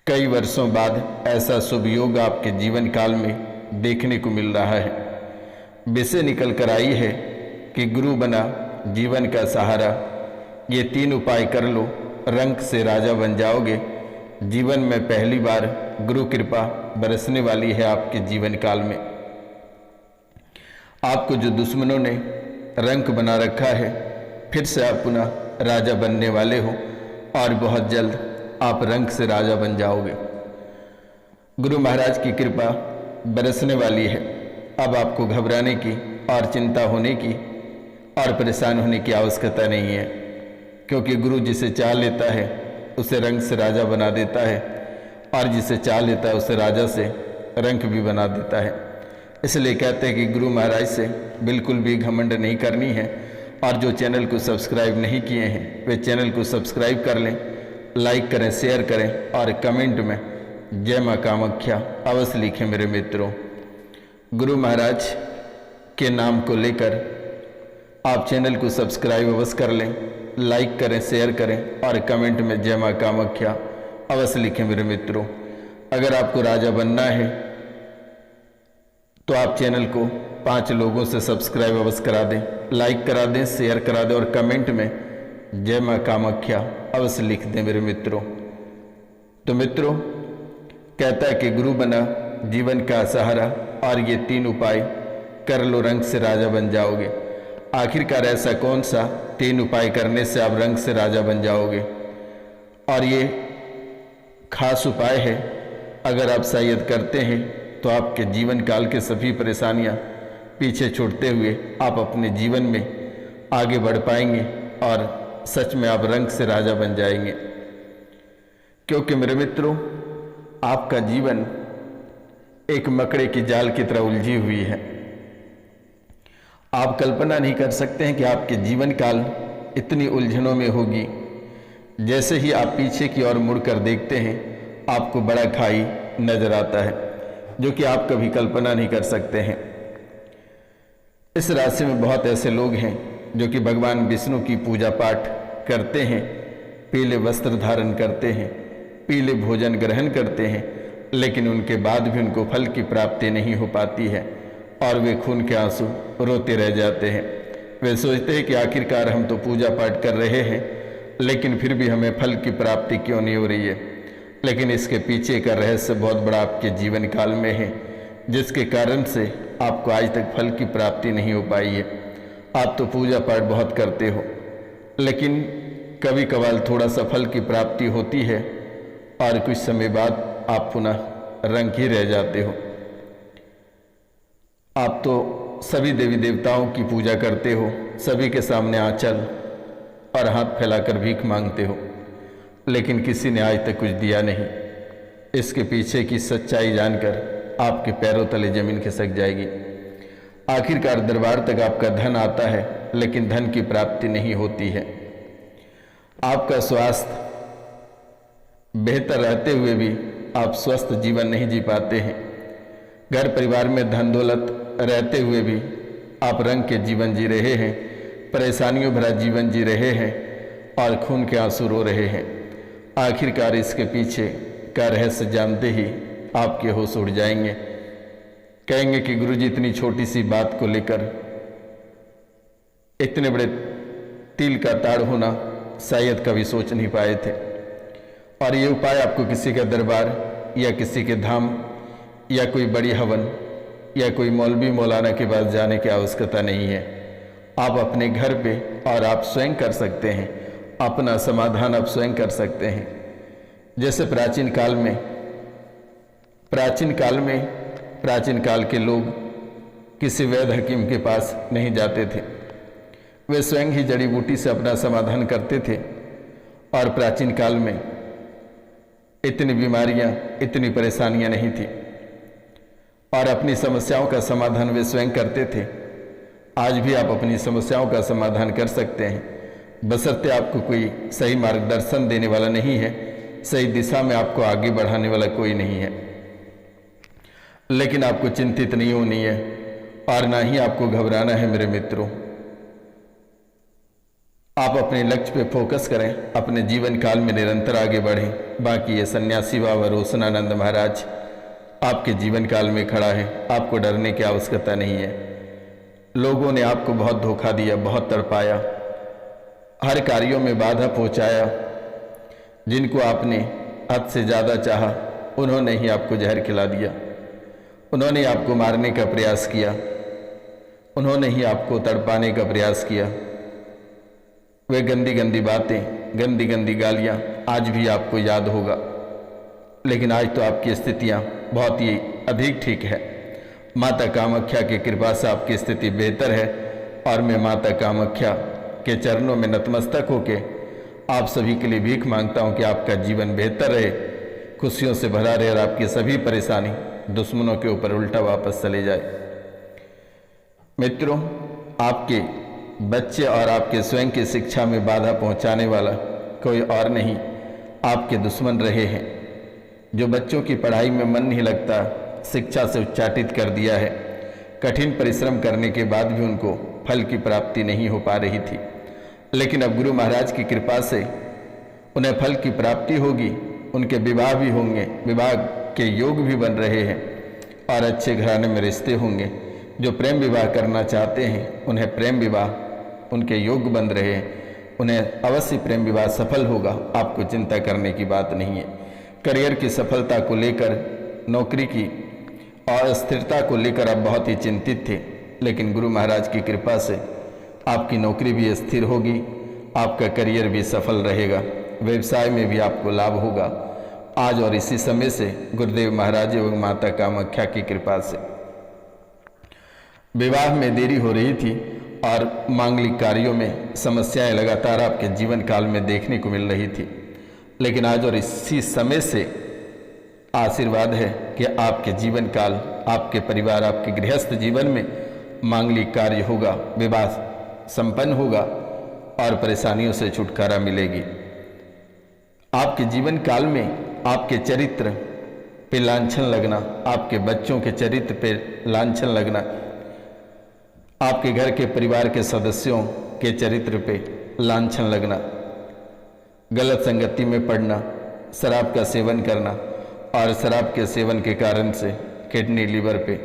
कई वर्षों बाद ऐसा शुभ योग आपके जीवन काल में देखने को मिल रहा है। विषय निकल कर आई है कि गुरु बना जीवन का सहारा। ये 3 उपाय कर लो, रंक से राजा बन जाओगे। जीवन में पहली बार गुरु कृपा बरसने वाली है आपके जीवन काल में। आपको जो दुश्मनों ने रंक बना रखा है, फिर से आप पुनः राजा बनने वाले हो और बहुत जल्द आप रंक से राजा बन जाओगे। गुरु महाराज की कृपा बरसने वाली है। अब आपको घबराने की और चिंता होने की और परेशान होने की आवश्यकता नहीं है, क्योंकि गुरु जिसे चाह लेता है उसे रंक से राजा बना देता है और जिसे चाह लेता है उसे राजा से रंक भी बना देता है। इसलिए कहते हैं कि गुरु महाराज से बिल्कुल भी घमंड नहीं करनी है। और जो चैनल को सब्सक्राइब नहीं किए हैं वे चैनल को सब्सक्राइब कर लें, लाइक करें, शेयर करें और कमेंट में जय माँ कामाख्या अवश्य लिखें मेरे मित्रों। गुरु महाराज के नाम को लेकर आप चैनल को सब्सक्राइब अवश्य कर लें, लाइक करें, शेयर करें और कमेंट में जय माँ कामाख्या अवश्य लिखें मेरे मित्रों। अगर आपको राजा बनना है तो आप चैनल को 5 लोगों से सब्सक्राइब अवश्य करा दें, लाइक करा दें, शेयर करा दें और कमेंट में जय माँ कामाख्या अवश्य लिख दें मेरे मित्रों। तो मित्रों, कहता है कि गुरु बना जीवन का सहारा और ये 3 उपाय कर लो, रंक से राजा बन जाओगे। आखिरकार ऐसा कौन सा 3 उपाय करने से आप रंक से राजा बन जाओगे? और ये खास उपाय है, अगर आप शायद करते हैं तो आपके जीवन काल के सभी परेशानियां पीछे छोड़ते हुए आप अपने जीवन में आगे बढ़ पाएंगे और सच में आप रंक से राजा बन जाएंगे। क्योंकि मेरे मित्रों, आपका जीवन एक मकड़े की जाल की तरह उलझी हुई है। आप कल्पना नहीं कर सकते हैं कि आपके जीवन काल इतनी उलझनों में होगी। जैसे ही आप पीछे की ओर मुड़कर देखते हैं आपको बड़ा खाई नजर आता है, जो कि आप कभी कल्पना नहीं कर सकते हैं। इस राशि में बहुत ऐसे लोग हैं जो कि भगवान विष्णु की पूजा पाठ करते हैं, पीले वस्त्र धारण करते हैं, पीले भोजन ग्रहण करते हैं, लेकिन उनके बाद भी उनको फल की प्राप्ति नहीं हो पाती है और वे खून के आंसू रोते रह जाते हैं। वे सोचते हैं कि आखिरकार हम तो पूजा पाठ कर रहे हैं, लेकिन फिर भी हमें फल की प्राप्ति क्यों नहीं हो रही है। लेकिन इसके पीछे का रहस्य बहुत बड़ा आपके जीवन काल में है, जिसके कारण से आपको आज तक फल की प्राप्ति नहीं हो पाई है। आप तो पूजा पाठ बहुत करते हो, लेकिन कभी कभार थोड़ा सा फल की प्राप्ति होती है और कुछ समय बाद आप पुनः रंक ही रह जाते हो। आप तो सभी देवी देवताओं की पूजा करते हो, सभी के सामने आंचल और हाथ फैलाकर भीख मांगते हो, लेकिन किसी ने आज तक कुछ दिया नहीं। इसके पीछे की सच्चाई जानकर आपके पैरों तले जमीन खिसक जाएगी। आखिरकार दरबार तक आपका धन आता है, लेकिन धन की प्राप्ति नहीं होती है। आपका स्वास्थ्य बेहतर रहते हुए भी आप स्वस्थ जीवन नहीं जी पाते हैं। घर परिवार में धन दौलत रहते हुए भी आप रंग के जीवन जी रहे हैं, परेशानियों भरा जीवन जी रहे हैं और खून के आंसू रो रहे हैं। आखिरकार इसके पीछे का रहस्य जानते ही आपके होश उड़ जाएंगे। कहेंगे कि गुरुजी इतनी छोटी सी बात को लेकर इतने बड़े तिल का ताड़ होना शायद कभी सोच नहीं पाए थे। और ये उपाय आपको किसी का दरबार या किसी के धाम या कोई बड़ी हवन या कोई मौलवी मौलाना के पास जाने की आवश्यकता नहीं है। आप अपने घर पे और आप स्वयं कर सकते हैं। अपना समाधान आप स्वयं कर सकते हैं। जैसे प्राचीन काल के लोग किसी वैद्य हकीम के पास नहीं जाते थे, वे स्वयं ही जड़ी बूटी से अपना समाधान करते थे। और प्राचीन काल में इतनी बीमारियां, इतनी परेशानियां नहीं थी और अपनी समस्याओं का समाधान वे स्वयं करते थे। आज भी आप अपनी समस्याओं का समाधान कर सकते हैं, बशर्ते आपको कोई सही मार्गदर्शन देने वाला नहीं है, सही दिशा में आपको आगे बढ़ाने वाला कोई नहीं है। लेकिन आपको चिंतित नहीं होनी है और ना ही आपको घबराना है मेरे मित्रों। आप अपने लक्ष्य पे फोकस करें, अपने जीवन काल में निरंतर आगे बढ़ें। बाकी ये सन्यासी बाबा रोशनानंद महाराज आपके जीवन काल में खड़ा है, आपको डरने की आवश्यकता नहीं है। लोगों ने आपको बहुत धोखा दिया, बहुत तड़पाया, हर कार्यों में बाधा पहुंचाया। जिनको आपने हद से ज़्यादा चाहा उन्होंने ही आपको जहर खिला दिया, उन्होंने आपको मारने का प्रयास किया, उन्होंने ही आपको तड़पाने का प्रयास किया। वे गंदी गंदी बातें, गंदी गंदी गालियाँ आज भी आपको याद होगा। लेकिन आज तो आपकी स्थितियाँ बहुत ही अधिक ठीक है। माता कामाख्या की कृपा से आपकी स्थिति बेहतर है और मैं माता कामाख्या के चरणों में नतमस्तक होके आप सभी के लिए भीख मांगता हूँ कि आपका जीवन बेहतर रहे, खुशियों से भरा रहे और आपकी सभी परेशानी दुश्मनों के ऊपर उल्टा वापस चले जाए। मित्रों, आपके बच्चे और आपके स्वयं की शिक्षा में बाधा पहुंचाने वाला कोई और नहीं, आपके दुश्मन रहे हैं। जो बच्चों की पढ़ाई में मन नहीं लगता, शिक्षा से उच्चाटित कर दिया है। कठिन परिश्रम करने के बाद भी उनको फल की प्राप्ति नहीं हो पा रही थी, लेकिन अब गुरु महाराज की कृपा से उन्हें फल की प्राप्ति होगी, उनके विवाह भी होंगे, विवाह के योग भी बन रहे हैं और अच्छे घराने में रिश्ते होंगे। जो प्रेम विवाह करना चाहते हैं उन्हें प्रेम विवाह, उनके योग बन रहे हैं, उन्हें अवश्य प्रेम विवाह सफल होगा। आपको चिंता करने की बात नहीं है। करियर की सफलता को लेकर, नौकरी की और स्थिरता को लेकर आप बहुत ही चिंतित थे, लेकिन गुरु महाराज की कृपा से आपकी नौकरी भी स्थिर होगी, आपका करियर भी सफल रहेगा, व्यवसाय में भी आपको लाभ होगा। आज और इसी समय से गुरुदेव महाराज एवं माता कामाख्या की कृपा से विवाह में देरी हो रही थी और मांगलिक कार्यों में समस्याएं लगातार आपके जीवन काल में देखने को मिल रही थी, लेकिन आज और इसी समय से आशीर्वाद है कि आपके जीवन काल, आपके परिवार, आपके गृहस्थ जीवन में मांगलिक कार्य होगा, विवाह संपन्न होगा और परेशानियों से छुटकारा मिलेगी। आपके जीवन काल में आपके चरित्र पे लांछन लगना, आपके बच्चों के चरित्र पे लांछन लगना, आपके घर के परिवार के सदस्यों के चरित्र पे लांछन लगना, गलत संगति में पड़ना, शराब का सेवन करना और शराब के सेवन के कारण से किडनी, लीवर पे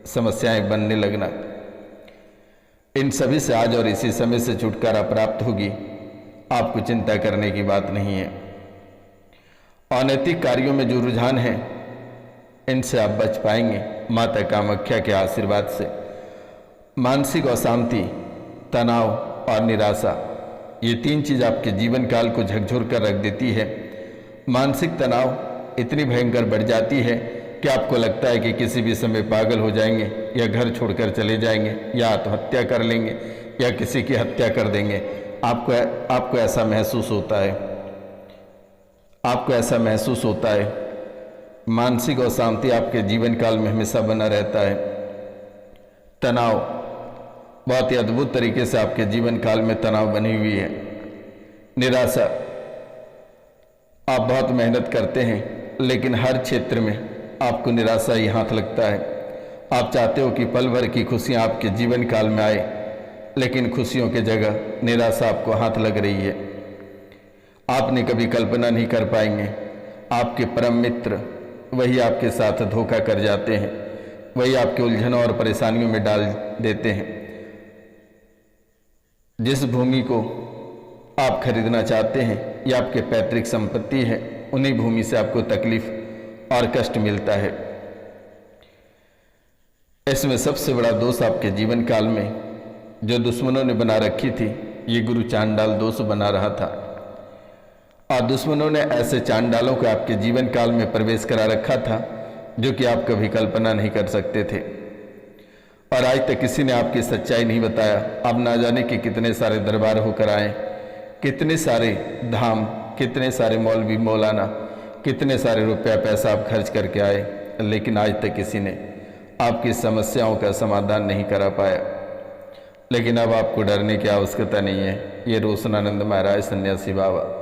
समस्याएं बनने लगना, इन सभी से आज और इसी समय से छुटकारा प्राप्त होगी। आपको चिंता करने की बात नहीं है। अनैतिक कार्यों में जो रुझान है, इनसे आप बच पाएंगे माता कामाख्या के आशीर्वाद से। मानसिक अशांति, तनाव और निराशा, ये तीन चीज़ आपके जीवन काल को झकझोर कर रख देती है। मानसिक तनाव इतनी भयंकर बढ़ जाती है कि आपको लगता है कि किसी भी समय पागल हो जाएंगे या घर छोड़कर चले जाएंगे या आत्महत्या कर लेंगे या किसी की हत्या कर देंगे। आपको ऐसा महसूस होता है, आपको ऐसा महसूस होता है। मानसिक अशांति आपके जीवन काल में हमेशा बना रहता है। तनाव, बहुत ही अद्भुत तरीके से आपके जीवन काल में तनाव बनी हुई है। निराशा, आप बहुत मेहनत करते हैं लेकिन हर क्षेत्र में आपको निराशा ही हाथ लगता है। आप चाहते हो कि पल भर की खुशियां आपके जीवन काल में आए, लेकिन खुशियों की जगह निराशा आपको हाथ लग रही है। आपने कभी कल्पना नहीं कर पाएंगे, आपके परम मित्र वही आपके साथ धोखा कर जाते हैं, वही आपके उलझनों और परेशानियों में डाल देते हैं। जिस भूमि को आप खरीदना चाहते हैं या आपके पैतृक संपत्ति है, उन्हीं भूमि से आपको तकलीफ और कष्ट मिलता है। इसमें सबसे बड़ा दोष आपके जीवन काल में जो दुश्मनों ने बना रखी थी, ये गुरु चांडाल दोष बना रहा था। और दुश्मनों ने ऐसे चांडालों को आपके जीवन काल में प्रवेश करा रखा था जो कि आप कभी कल्पना नहीं कर सकते थे। और आज तक किसी ने आपकी सच्चाई नहीं बताया। आप ना जाने कि कितने सारे दरबार होकर आए, कितने सारे धाम, कितने सारे मौलवी मौलाना, कितने सारे रुपया पैसा आप खर्च करके आए, लेकिन आज तक किसी ने आपकी समस्याओं का समाधान नहीं करा पाया। लेकिन अब आपको डरने की आवश्यकता नहीं है। ये रोशनानंद महाराज सन्यासी बाबा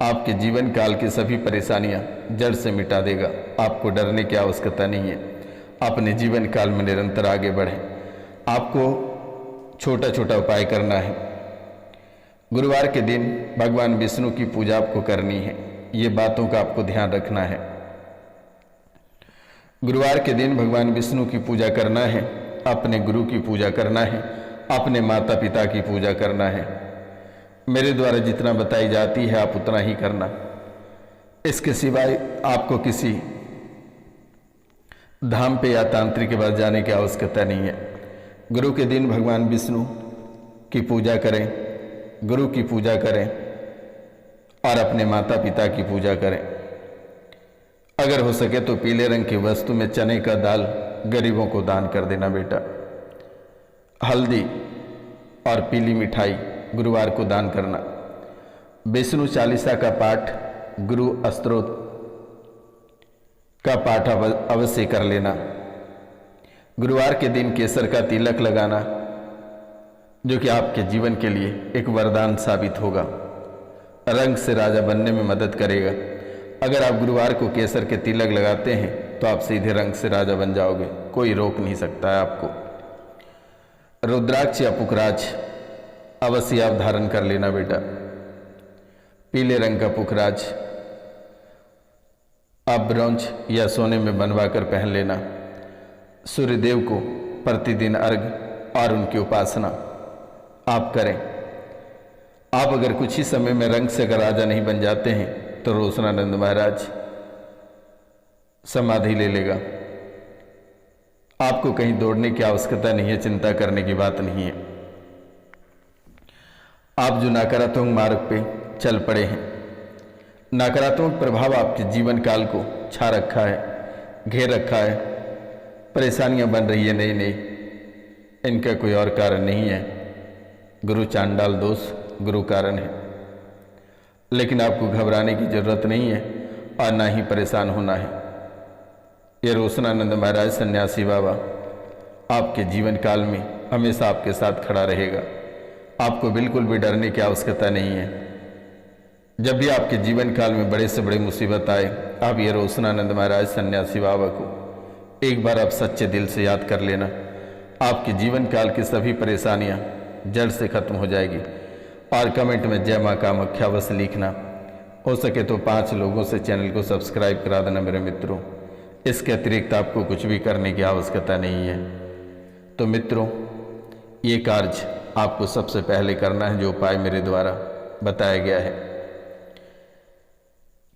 आपके जीवन काल की सभी परेशानियां जड़ से मिटा देगा। आपको डरने की आवश्यकता नहीं है। अपने जीवन काल में निरंतर आगे बढ़ें। आपको छोटा छोटा उपाय करना है। गुरुवार के दिन भगवान विष्णु की पूजा आपको करनी है, ये बातों का आपको ध्यान रखना है। गुरुवार के दिन भगवान विष्णु की पूजा करना है, अपने गुरु की पूजा करना है, अपने माता पिता की पूजा करना है। मेरे द्वारा जितना बताई जाती है आप उतना ही करना, इसके सिवाय आपको किसी धाम पे या तांत्रिक के पास जाने की आवश्यकता नहीं है। गुरु के दिन भगवान विष्णु की पूजा करें, गुरु की पूजा करें और अपने माता पिता की पूजा करें। अगर हो सके तो पीले रंग की वस्तु में चने का दाल गरीबों को दान कर देना बेटा। हल्दी और पीली मिठाई गुरुवार को दान करना। विष्णु चालीसा का पाठ, गुरु स्तोत्र का पाठ अवश्य कर लेना। गुरुवार के दिन केसर का तिलक लगाना, जो कि आपके जीवन के लिए एक वरदान साबित होगा, रंग से राजा बनने में मदद करेगा। अगर आप गुरुवार को केसर के तिलक लगाते हैं तो आप सीधे रंग से राजा बन जाओगे, कोई रोक नहीं सकता है आपको। रुद्राक्ष या पुखराज अवश्य आप धारण कर लेना बेटा। पीले रंग का पुखराज आप ब्रॉन्ज या सोने में बनवा कर पहन लेना। सूर्यदेव को प्रतिदिन अर्घ और उनकी उपासना आप करें। आप अगर कुछ ही समय में रंग से अगर राजा नहीं बन जाते हैं तो रोशनानंद महाराज समाधि ले लेगा। आपको कहीं दौड़ने की आवश्यकता नहीं है, चिंता करने की बात नहीं है। आप जो नकारात्मक मार्ग पे चल पड़े हैं, नकारात्मक प्रभाव आपके जीवन काल को छा रखा है, घेर रखा है, परेशानियां बन रही है नई नई, इनका कोई और कारण नहीं है। गुरु चांडाल दोष गुरु कारण है। लेकिन आपको घबराने की जरूरत नहीं है और ना ही परेशान होना है। ये रोशनानंद महाराज सन्यासी बाबा आपके जीवन काल में हमेशा आपके साथ खड़ा रहेगा। आपको बिल्कुल भी डरने की आवश्यकता नहीं है। जब भी आपके जीवन काल में बड़े से बड़े मुसीबत आए, आप ये रोशनानंद महाराज सन्यासी बाबा को एक बार आप सच्चे दिल से याद कर लेना। आपके जीवन काल की सभी परेशानियां जड़ से खत्म हो जाएगी। और कमेंट में जय मां कामाख्या अवश्य लिखना। हो सके तो 5 लोगों से चैनल को सब्सक्राइब करा देना मेरे मित्रों। इसके अतिरिक्त आपको कुछ भी करने की आवश्यकता नहीं है। तो मित्रों, ये कार्य आपको सबसे पहले करना है जो उपाय मेरे द्वारा बताया गया है,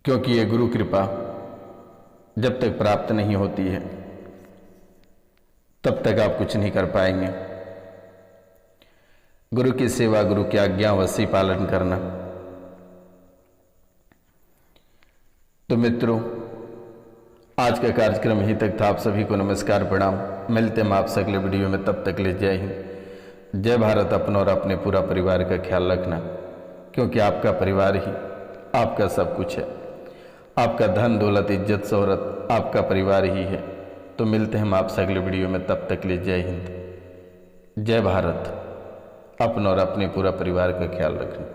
क्योंकि ये गुरु कृपा जब तक प्राप्त नहीं होती है तब तक आप कुछ नहीं कर पाएंगे। गुरु की सेवा, गुरु की आज्ञा अवश्य पालन करना। तो मित्रों, आज का कार्यक्रम यहीं तक था। आप सभी को नमस्कार, प्रणाम। मिलते हैं आपसे अगले वीडियो में, तब तक ले जय हिंद, जय भारत। अपना और अपने पूरा परिवार का ख्याल रखना, क्योंकि आपका परिवार ही आपका सब कुछ है। आपका धन दौलत इज्जत शोहरत आपका परिवार ही है। तो मिलते हैं हम आपसे अगले वीडियो में, तब तक ले जय हिंद, जय भारत। अपना और अपने पूरा परिवार का ख्याल रखना।